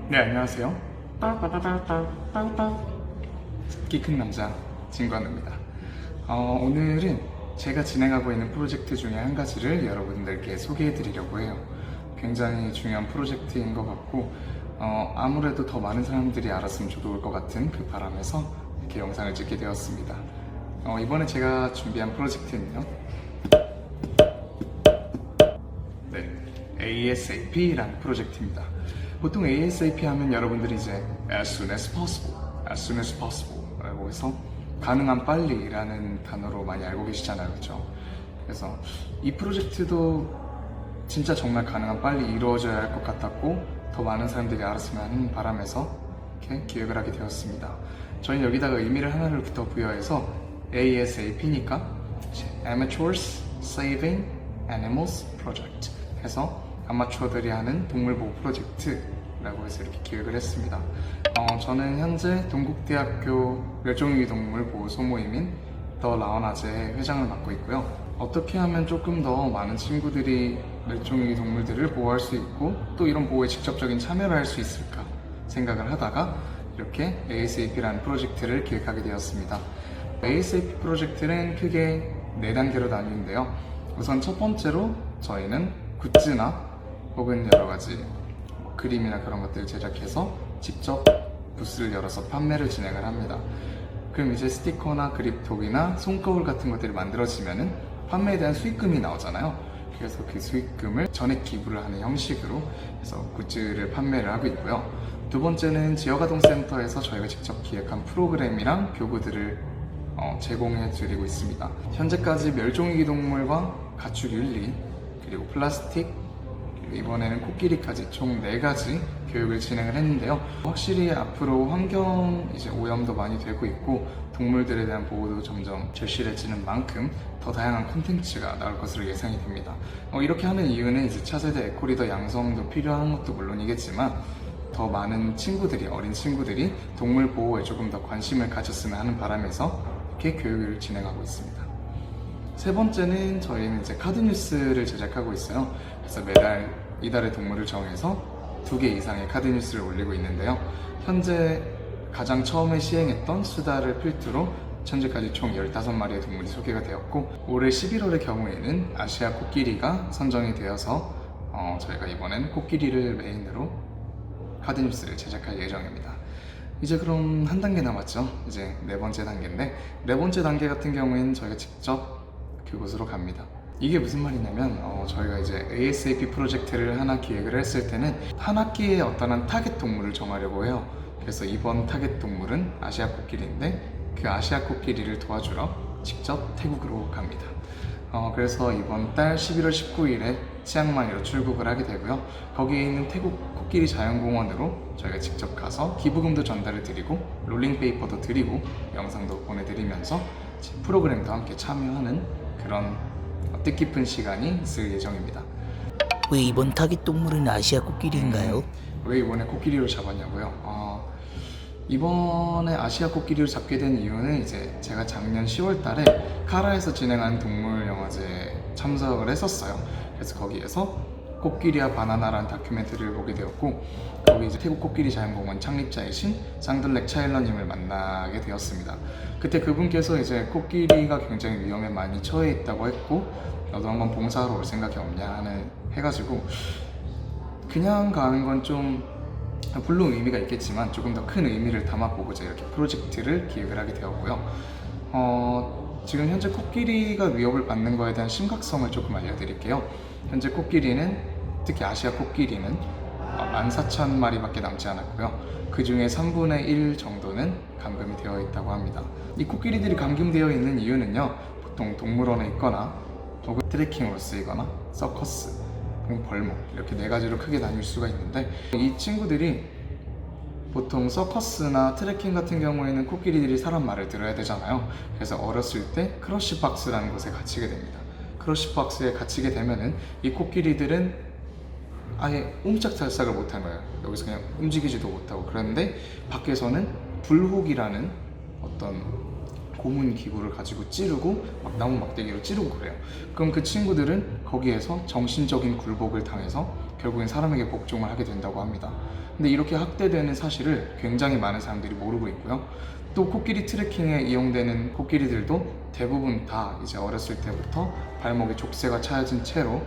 네, 안녕하세요. 키 큰 남자 진관우입니다. 오늘은 제가 진행하고 있는 프로젝트 중에 한 가지를 여러분들께 소개해 드리려고 해요. 굉장히 중요한 프로젝트인 것 같고 아무래도 더 많은 사람들이 알았으면 좋을 것 같은 그 바람에서 이렇게 영상을 찍게 되었습니다. 이번에 제가 준비한 프로젝트는요, ASAP라는 프로젝트입니다. 보통 ASAP 하면 여러분들이 이제 as soon as possible 라고 해서 가능한 빨리라는 단어로 많이 알고 계시잖아요, 그렇죠? 그래서 이 프로젝트도 진짜 정말 가능한 빨리 이루어져야 할 것 같았고 더 많은 사람들이 알았으면 하는 바람에서 이렇게 기획을 하게 되었습니다. 저희는 여기다가 의미를 하나를 더 부여해서 ASAP니까 Amateurs Saving Animals Project 해서 아마추어들이 하는 동물보호 프로젝트라고 해서 이렇게 기획을 했습니다. 저는 현재 동국대학교 멸종위기동물 보호소모임인 더 라원아재의 회장을 맡고 있고요. 어떻게 하면 조금 더 많은 친구들이 멸종위기 동물들을 보호할 수 있고 또 이런 보호에 직접적인 참여를 할 수 있을까 생각을 하다가 이렇게 ASAP라는 프로젝트를 기획하게 되었습니다. ASAP 프로젝트는 크게 4단계로 나뉘는데요. 우선 첫 번째로 저희는 굿즈나 혹은 여러 가지 그림이나 그런 것들을 제작해서 직접 부스를 열어서 판매를 진행을 합니다. 그럼 이제 스티커나 그립톡이나 손거울 같은 것들이 만들어지면은 판매에 대한 수익금이 나오잖아요. 그래서 그 수익금을 전액 기부를 하는 형식으로 해서 굿즈를 판매를 하고 있고요. 두 번째는 지역아동센터에서 저희가 직접 기획한 프로그램이랑 교구들을 제공해 드리고 있습니다. 현재까지 멸종위기 동물과 가축 윤리, 그리고 플라스틱, 그리고 이번에는 코끼리까지 총 4가지 교육을 진행을 했는데요. 확실히 앞으로 환경 오염도 많이 되고 있고 동물들에 대한 보호도 점점 절실해지는 만큼 더 다양한 콘텐츠가 나올 것으로 예상이 됩니다. 이렇게 하는 이유는 차세대 에코리더 양성도 필요한 것도 물론이겠지만 더 많은 친구들이, 어린 친구들이 동물 보호에 조금 더 관심을 가졌으면 하는 바람에서 이렇게 교육을 진행하고 있습니다. 세 번째는 저희는 카드 뉴스를 제작하고 있어요. 그래서 매달 이달의 동물을 정해서 2개 이상의 카드 뉴스를 올리고 있는데요. 현재 가장 처음에 시행했던 수다를 필두로 현재까지 총 15마리의 동물이 소개가 되었고 올해 11월의 경우에는 아시아 코끼리가 선정이 되어서 저희가 이번엔 코끼리를 메인으로 카드 뉴스를 제작할 예정입니다. 이제 그럼 한 단계 남았죠. 이제 4번째 단계인데 4번째 단계 같은 경우에는 저희가 직접 그곳으로 갑니다. 이게 무슨 말이냐면 저희가 이제 ASAP 프로젝트를 하나 기획을 했을 때는 한 학기에 어떤 타겟 동물을 정하려고 해요. 그래서 이번 타겟 동물은 아시아 코끼리인데 그 아시아 코끼리를 도와주러 직접 태국으로 갑니다. 그래서 이번 달 11월 19일에 치앙마이로 출국을 하게 되고요. 거기에 있는 태국 코끼리 자연공원으로 저희가 직접 가서 기부금도 전달을 드리고 롤링페이퍼도 드리고 영상도 보내드리면서 프로그램도 함께 참여하는 그런 뜻깊은 시간이 있을 예정입니다. 왜 이번 타깃 동물은 아시아 코끼리인가요? 왜 이번에 코끼리를 잡았냐고요? 이번에 아시아 코끼리를 잡게 된 이유는 제가 작년 10월 달에 카라에서 진행한 동물 영화제에 참석을 했었어요. 그래서 거기에서 코끼리와 바나나라는 다큐멘터리를 보게 되었고 거기 태국 코끼리 자연공원 창립자이신 쌍들렉 차일러님을 만나게 되었습니다. 그때 그분께서 코끼리가 굉장히 위험에 많이 처해 있다고 했고 너도 한번 봉사하러 올 생각이 없냐 해가지고 그냥 가는 건 좀 물론 의미가 있겠지만 조금 더 큰 의미를 담아보고 이렇게 프로젝트를 기획을 하게 되었고요. 지금 현재 코끼리가 위협을 받는 거에 대한 심각성을 조금 알려드릴게요. 현재 코끼리는, 특히 아시아 코끼리는 14,000마리밖에 남지 않았고요. 그 중에 3분의 1 정도는 감금이 되어 있다고 합니다. 이 코끼리들이 감금되어 있는 이유는요, 보통 동물원에 있거나 혹은 트레킹으로 쓰이거나 서커스, 벌목 이렇게 4가지로 크게 나뉠 수가 있는데 이 친구들이 보통 서커스나 트레킹 같은 경우에는 코끼리들이 사람 말을 들어야 되잖아요. 그래서 어렸을 때 크러쉬박스라는 곳에 갇히게 됩니다. 크러쉬박스에 갇히게 되면은 이 코끼리들은 아예 옴짝달싹을 못한 거예요. 여기서 그냥 움직이지도 못하고. 그런데 밖에서는 불혹이라는 어떤 고문 기구를 가지고 찌르고 나무 막대기로 찌르고 그래요. 그럼 그 친구들은 거기에서 정신적인 굴복을 당해서 결국엔 사람에게 복종을 하게 된다고 합니다. 근데 이렇게 학대되는 사실을 굉장히 많은 사람들이 모르고 있고요. 또 코끼리 트레킹에 이용되는 코끼리들도 대부분 다 이제 어렸을 때부터 발목에 족쇄가 차여진 채로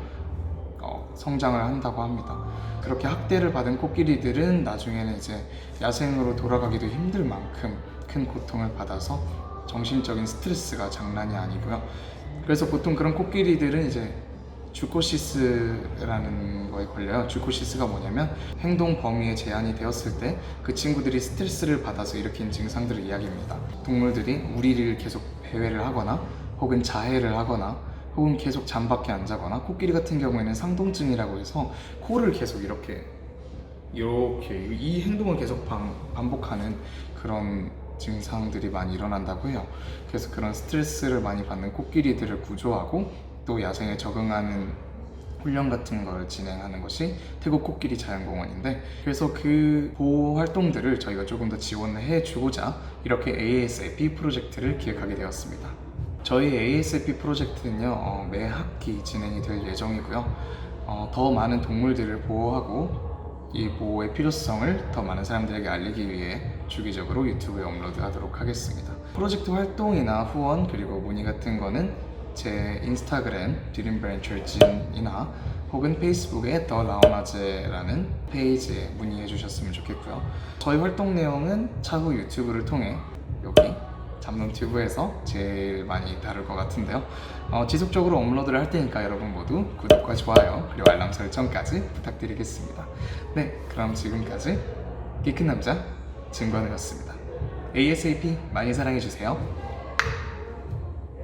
성장을 한다고 합니다. 그렇게 학대를 받은 코끼리들은 나중에는 이제 야생으로 돌아가기도 힘들 만큼 큰 고통을 받아서 정신적인 스트레스가 장난이 아니고요. 그래서 보통 그런 코끼리들은 이제 주코시스라는 거에 걸려요. 주코시스가 뭐냐면 행동 범위에 제한이 되었을 때 그 친구들이 스트레스를 받아서 일으킨 증상들을 이야기합니다. 동물들이 우리를 계속 배회를 하거나 혹은 자해를 하거나 혹은 계속 잠밖에 안 자거나, 코끼리 같은 경우에는 상동증이라고 해서 코를 계속 이렇게 이 행동을 계속 반복하는 그런 증상들이 많이 일어난다고 해요. 그래서 그런 스트레스를 많이 받는 코끼리들을 구조하고 또 야생에 적응하는 훈련 같은 걸 진행하는 것이 태국 코끼리 자연공원인데, 그래서 그 보호 활동들을 저희가 조금 더 지원을 해주고자 이렇게 ASAP 프로젝트를 기획하게 되었습니다. 저희 ASAP 프로젝트는요, 매 학기 진행이 될 예정이고요. 더 많은 동물들을 보호하고 이 보호의 필요성을 더 많은 사람들에게 알리기 위해 주기적으로 유튜브에 업로드하도록 하겠습니다. 프로젝트 활동이나 후원 그리고 문의 같은 거는 제 인스타그램 드림브랜처진이나 혹은 페이스북의 더 라오나제라는 페이지에 문의해 주셨으면 좋겠고요. 저희 활동 내용은 차후 유튜브를 통해 여기 잠놈튜브에서 제일 많이 다룰 것 같은데요. 지속적으로 업로드를 할 테니까 여러분 모두 구독과 좋아요 그리고 알람 설정까지 부탁드리겠습니다. 네, 그럼 지금까지 키 큰 남자 진관우였습니다. ASAP 많이 사랑해주세요.